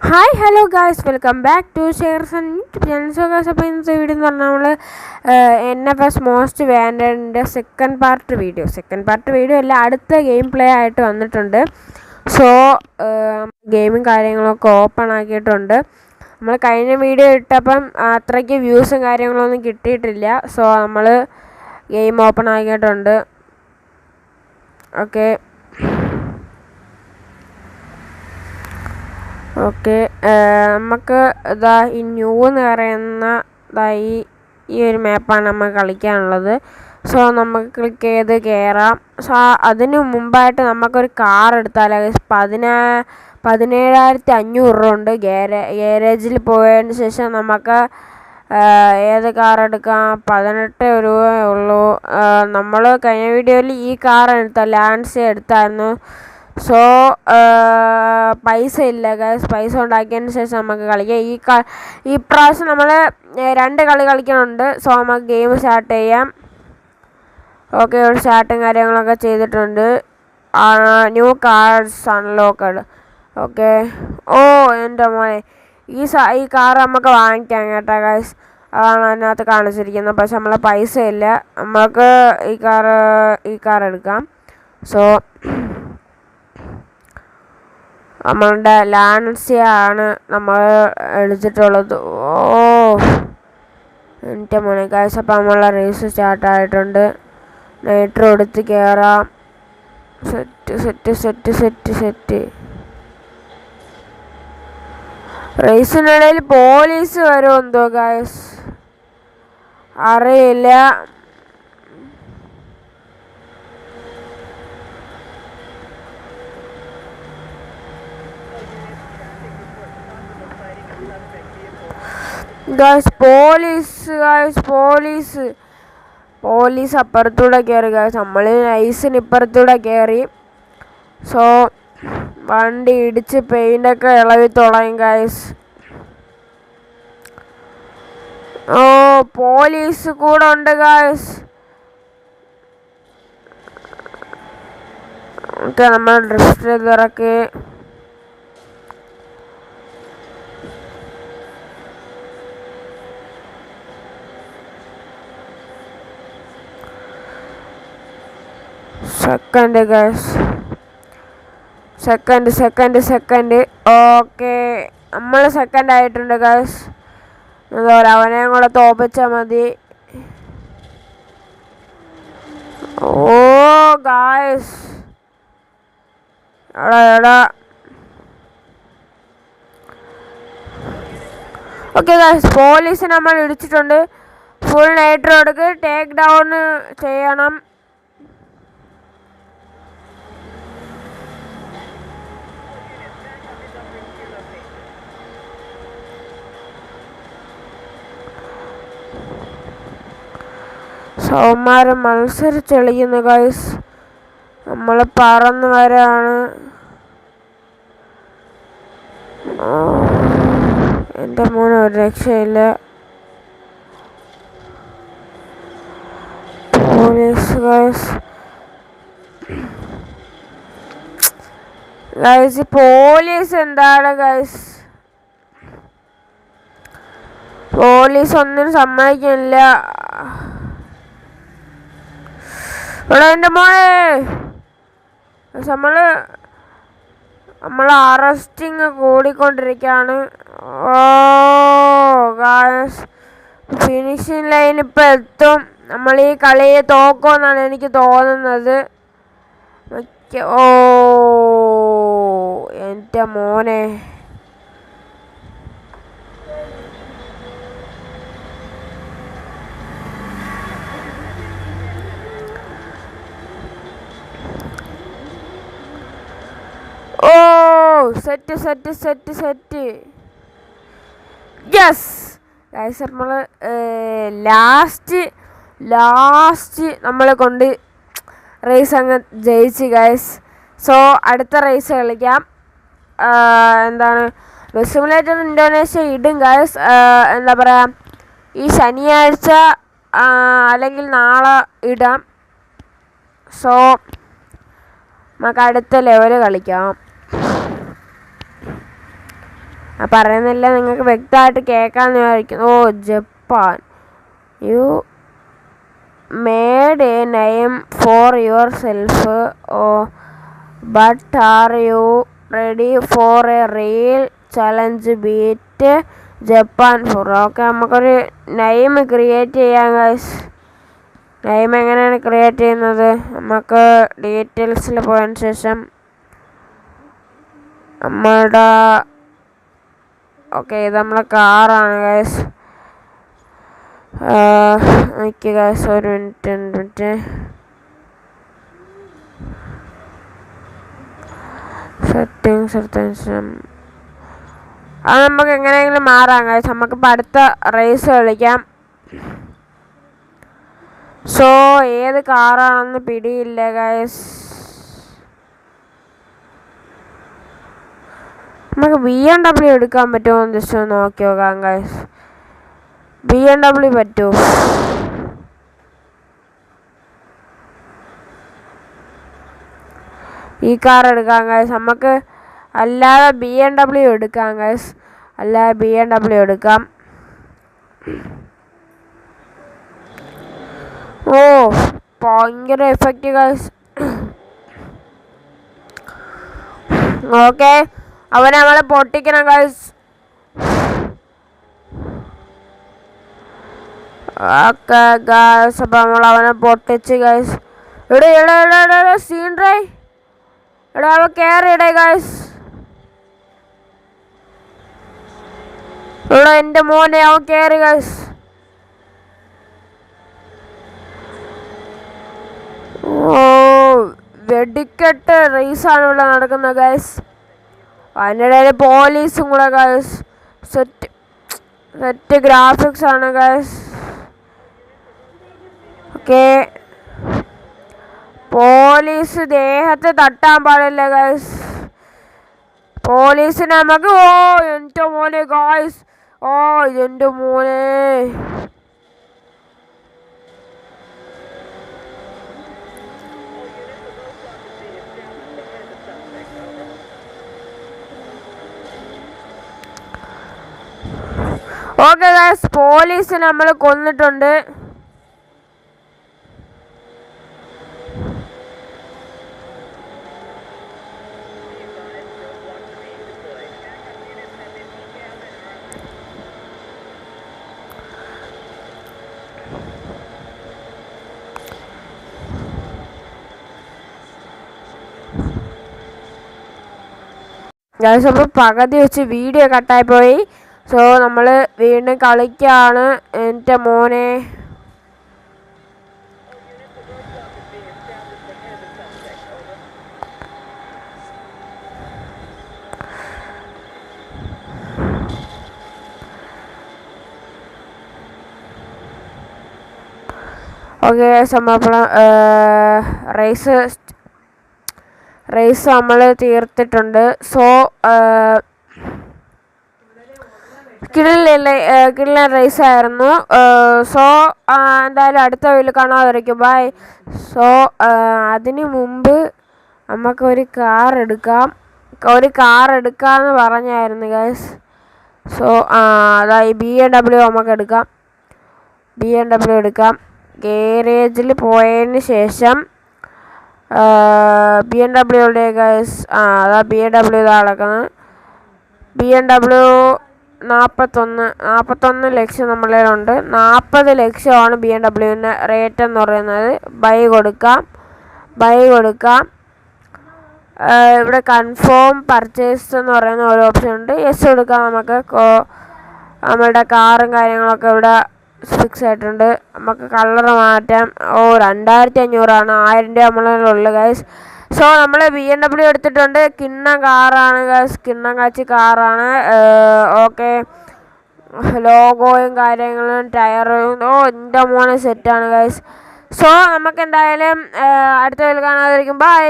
Hi hello guys, welcome back to shares and YouTube channel. So guys, അപ്പോൾ ഇന്നത്തെ video എന്ന് പറഞ്ഞാൽ നമ്മൾ NFS മോസ്റ്റ് വാൻഡഡിൻ്റെ സെക്കൻഡ് പാർട്ട് വീഡിയോ അല്ല, അടുത്ത ഗെയിം പ്ലേ ആയിട്ട് വന്നിട്ടുണ്ട്. സോ ഗെയിമും കാര്യങ്ങളൊക്കെ ഓപ്പൺ ആക്കിയിട്ടുണ്ട്. നമ്മൾ കഴിഞ്ഞ വീഡിയോ ഇട്ടപ്പം അത്രയ്ക്ക് വ്യൂസും കാര്യങ്ങളൊന്നും കിട്ടിയിട്ടില്ല. സോ നമ്മൾ ഗെയിം ഓപ്പൺ ആക്കിയിട്ടുണ്ട്. ഓക്കെ നമുക്ക് ഇതാ ഈ ന്യൂ എന്ന് പറയുന്ന ഈ ഒരു മാപ്പാണ് നമ്മൾ കളിക്കാനുള്ളത്. സോ നമുക്ക് ക്ലിക്ക് ചെയ്ത് കയറാം. സോ അതിന് മുമ്പായിട്ട് നമുക്കൊരു കാർ എടുത്താലോ. 17,500 രൂപ ഉണ്ട്. ഗാരേജിൽ പോയതിന് ശേഷം നമുക്ക് ഏത് കാർ എടുക്കാം? 18 രൂപയേ ഉള്ളൂ. നമ്മൾ കഴിഞ്ഞ വീഡിയോയിൽ ഈ കാർ ലാൻസി എടുത്തായിരുന്നു. സോ പൈസ ഇല്ല ഗൈസ്. പൈസ ഉണ്ടാക്കിയതിന് ശേഷം നമുക്ക് കളിക്കാം. ഈ പ്രാവശ്യം നമ്മൾ 2 കളി കളിക്കുന്നുണ്ട്. സോ നമുക്ക് ഗെയിം സ്റ്റാർട്ട് ചെയ്യാം. ഓക്കെ, ഒരു സ്റ്റാർട്ടും കാര്യങ്ങളൊക്കെ ചെയ്തിട്ടുണ്ട്. New cards unlocked. ഓക്കെ, എൻ്റെ മോനെ, ഈ കാർ നമുക്ക് വാങ്ങിക്കാം കേട്ടോ ഗൈസ്. അതാണ് അതിനകത്ത് കാണിച്ചിരിക്കുന്നത്. പക്ഷെ നമ്മളെ പൈസ ഇല്ല. നമുക്ക് ഈ കാർ എടുക്കാം. സോ നമ്മളുടെ ലാൻസിയാണ് നമ്മൾ എടുത്തിട്ടുള്ളത്. എൻ്റെ മോനെ ഗൈസ്, അപ്പം നമ്മളെ റേസ് സ്റ്റാർട്ടായിട്ടുണ്ട്. നൈട്രോ എടുത്ത് കയറാം. സെറ്റ് റേസിനിടയിൽ പോലീസ് വരുമോ എന്തോ ഗൈസ്, അറിയില്ല. പോലീസ് അപ്പുറത്തൂടെ കയറി ഗൈസ്. നമ്മൾ നൈസിന് ഇപ്പുറത്തൂടെ കയറി. സോ വണ്ടി ഇടിച്ച് പെയിൻ്റൊക്കെ ഇളവി തുടങ്ങി ഗൈസ്. പോലീസ് കൂടെ ഉണ്ട് ഗൈസ്. ഓക്കെ, നമ്മൾ ഡ്രിഫ്റ്റ് ചെയ്തിറക്കി. Second guys, second. ഓക്കെ, നമ്മൾ സെക്കൻഡ് ആയിട്ടുണ്ട് ഗൈസ്. എന്താ പറയുക, അവനെയും കൂടെ തോപ്പിച്ചാൽ മതി. ഗൈസ്, എടാ. ഓക്കെ ഗൈസ്, പോലീസിനെ നമ്മൾ ഇടിച്ചിട്ടുണ്ട്. ഫുൾ നൈട്രോ എടുക്ക്, ടേക്ക് ഡൗൺ ചെയ്യണം. സൗമാരം മത്സരിച്ചെളിയുന്നു ഗൈസ്. നമ്മൾ പറന്ന് വരാണ്. എൻ്റെ മോനെ, ഒരു രക്ഷയില്ല. പോലീസ് ഗൈസ്, പോലീസ് എന്താണ് ഗൈസ്? പോലീസ് ഒന്നിനും സമ്മതിക്കില്ല. എൻ്റെ മോനെ, നമ്മൾ അറസ്റ്റിങ് കൂടിക്കൊണ്ടിരിക്കുകയാണ്. ഗായ്സ്, ഫിനിഷിംഗ് ലൈൻ ഇപ്പം എത്തും. നമ്മൾ ഈ കളിയെ തോക്കുമെന്നാണ് എനിക്ക് തോന്നുന്നത്. എൻ്റെ മോനെ, സെറ്റ്. യെസ് ഗൈസ്, നമ്മൾ ലാസ്റ്റ് നമ്മളെ കൊണ്ട് റേസ് അങ്ങ് ജയിച്ച് ഗൈസ്. സോ അടുത്ത റേസ് കളിക്കാം. എന്താണ്, ബസ് സിമുലേറ്റർ ഇന്തോനേഷ്യ ഇടും ഗൈസ്. എന്താ പറയുക, ഈ ശനിയാഴ്ച അല്ലെങ്കിൽ നാളെ ഇടാം. സോ നമുക്ക് അടുത്ത ലെവല് കളിക്കാം. പറയുന്നില്ല, നിങ്ങൾക്ക് വ്യക്തമായിട്ട് കേൾക്കാമെന്ന് വിചാരിക്കുന്നു. Oh, Japan. You made a name for yourself. Oh, but are you ready for a real challenge? Beat Japan four. Okay, നമുക്കൊരു നെയിം ക്രിയേറ്റ് ചെയ്യാം ഗൈസ്. നെയിം എങ്ങനെയാണ് ക്രിയേറ്റ് ചെയ്യുന്നത്? നമുക്ക് ഡീറ്റെയിൽസിൽ പോയതിന് ശേഷം നമ്മളുടെ ഓക്കെ, ഇത് നമ്മളെ കാറാണ് ഗൈസ്. ഓക്കെ ഗൈസ്, ഒരു മിനിറ്റ്. സെറ്റിങ്സ് അത് നമുക്ക് എങ്ങനെയെങ്കിലും മാറാം ഗൈസ്. നമുക്കിപ്പോൾ അടുത്ത റേസ് കളിക്കാം. സോ ഏത് കാറാണെന്ന് പിടിയില്ല ഗൈസ്. നമുക്ക് BMW എടുക്കാൻ പറ്റുമോ എന്ന് ജസ്റ്റ് ഒന്ന് നോക്കി നോക്കാം ഗൈസ്. BMW പറ്റുമോ? ഈ കാർ എടുക്കാം ഗൈസ്. നമുക്ക് അല്ലാതെ BMW എടുക്കാം ഗൈസ്. അല്ലാതെ BMW എടുക്കാം. ഓ, ഭയങ്കര എഫക്റ്റ് ഗൈസ്. ഓക്കെ, അവനെ നമ്മളെ പൊട്ടിക്കണം ഗൈസ്. ഓക്കെ ഗൈസ്, അപ്പം നമ്മൾ അവനെ പൊട്ടിച്ച് ഗൈസ്. എടാ സീൻ ഡ്രൈ. എടാ അവ കയറിയിടേ ഗൈസ്. എടാ എൻ്റെ മോനെ, അവൻ കയറി ഗൈസ്. ഓ, വെടിക്കെട്ട് റേസാണ് ഇവിടെ നടക്കുന്നത് ഗൈസ്. അതിനിടയിൽ പോലീസും കൂടെ ഗൈസ്. സെറ്റ് ഗ്രാഫിക്സ് ആണ് ഗൈസ്. ഓക്കെ, പോലീസ് ദേഹത്ത് തട്ടാൻ പാടില്ല ഗൈസ്. പോലീസിനെ നമുക്ക് ഓ എൻ്റെ മോനെ ഗൈസ്. ഓ, ഇതെൻ്റെ മോനെ. ഓക്കെ ഗൈസ്, പോലീസ് നമ്മൾ കൊന്നിട്ടുണ്ട്. ഗൈസ്, അപ്പോൾ പകുതി വെച്ച് വീഡിയോ കട്ടായി പോയി. സോ നമ്മൾ വീണ്ടും കളിക്കുകയാണ്. എൻ്റെ മോനെ, ഓക്കെ നമ്മൾ റേസ് നമ്മൾ തീർത്തിട്ടുണ്ട്. സോ കിടിലൻ റേസ് ആയിരുന്നു. സോ എന്തായാലും അടുത്ത വീഡിയോയിൽ കാണാതിരിക്കും. ബൈ. സോ അതിന് മുമ്പ് നമുക്കൊരു കാർ എടുക്കാമെന്ന് പറഞ്ഞായിരുന്നു ഗൈസ്. സോ അതായത് BMW നമുക്ക് എടുക്കാം. BMW എടുക്കാം. ഗാരേജിൽ പോയതിന് ശേഷം BMW ഗൈസ്. അതാ BMW ഇതാ കിടക്കുന്നത്. BMW 41 ലക്ഷം നമ്മളിലുണ്ട്. 40 ലക്ഷമാണ് BMW റേറ്റ് എന്ന് പറയുന്നത്. ബൈ കൊടുക്കാം. ഇവിടെ കൺഫേം പർച്ചേസ് എന്ന് പറയുന്ന ഒരു ഓപ്ഷൻ ഉണ്ട്. യെസ് കൊടുക്കാം. നമുക്ക് നമ്മളുടെ കാറും കാര്യങ്ങളൊക്കെ ഇവിടെ ഫിക്സ് ആയിട്ടുണ്ട്. നമുക്ക് കളർ മാറ്റാം. ഓ, 2500 1000 രൂപ നമ്മളുള്ളു ഗൈസ്. സോ നമ്മൾ BMW എടുത്തിട്ടുണ്ട്. കിണ്ണം കാറാണ് ഗൈസ്. കിണ്ണം കാച്ചി കാറാണ്. ഓക്കെ, ലോഗോയും കാര്യങ്ങളും ടയറും ഓ എൻ്റെ മോനെ സെറ്റാണ് ഗൈസ്. സോ നമുക്ക് എന്തായാലും അടുത്ത വീഡിയോയിൽ കാണാതിരിക്കും. ബൈ.